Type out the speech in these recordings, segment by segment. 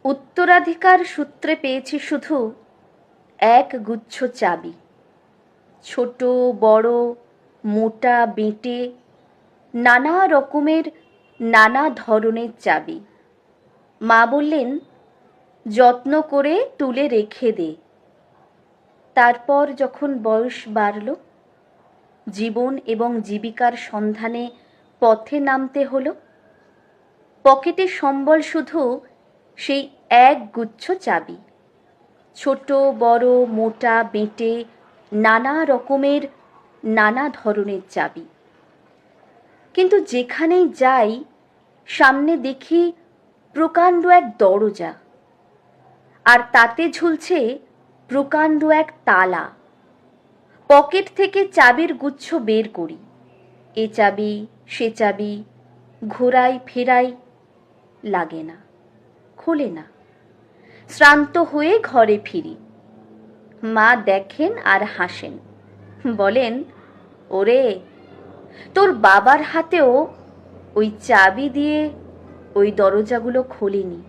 উত্তরাধিকার সূত্রে পেয়েছি শুধু এক গুচ্ছ চাবি, ছোট বড়, মোটা বেঁটে, নানা রকমের নানা ধরনের চাবি। মা বললেন, যত্ন করে তুলে রেখে দে। তারপর যখন বয়স বাড়ল, জীবন এবং জীবিকার সন্ধানে পথে নামতে হলো, পকেটে সম্বল শুধু সেই এক গুচ্ছ চাবি, ছোট বড় মোটা বেঁটে নানা রকমের নানা ধরনের চাবি। কিন্তু যেখানেই যাই সামনে দেখি প্রকাণ্ড এক দরজা, আর তাতে ঝুলছে প্রকাণ্ড এক তালা। পকেট থেকে চাবির গুচ্ছ বের করি, এ চাবি সে চাবি, ঘোরাই ফেরাই, লাগে না, খোলে না। শ্রান্ত হয়ে ঘরে ফিরি। মা দেখেন আর হাসেন, বলেন, ওরে, তোর বাবার হাতেও ওই চাবি দিয়ে ওই দরজাগুলো খোলেনি।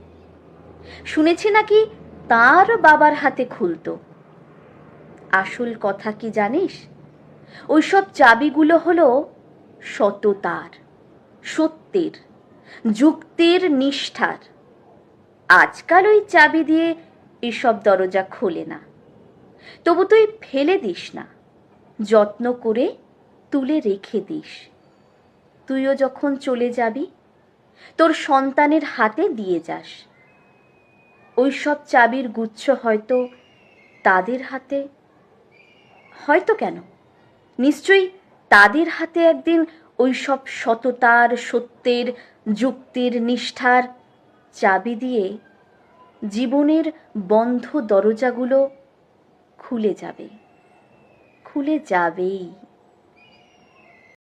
শুনেছি নাকি তার বাবার হাতে খুলতো। আসল কথা কি জানিস? ওইসব চাবিগুলো হলো সততার, সত্যের, যুক্তির, নিষ্ঠার। আজকাল ওই চাবি দিয়ে এসব দরজা খোলে না। তবু তুই ফেলে দিস না, যত্ন করে তুলে রেখে দিস। তুইও যখন চলে যাবি তোর সন্তানের হাতে দিয়ে যাস। ওইসব চাবির গুচ্ছ হয়তো তাদের হাতে, হয়তো কেন, নিশ্চয়ই তাদের হাতে একদিন ওইসব সততার, সত্যের, যুক্তির, নিষ্ঠার চাবি দিয়ে জীবনের বন্ধ দরজাগুলো খুলে যাবে, খুলে যাবেই।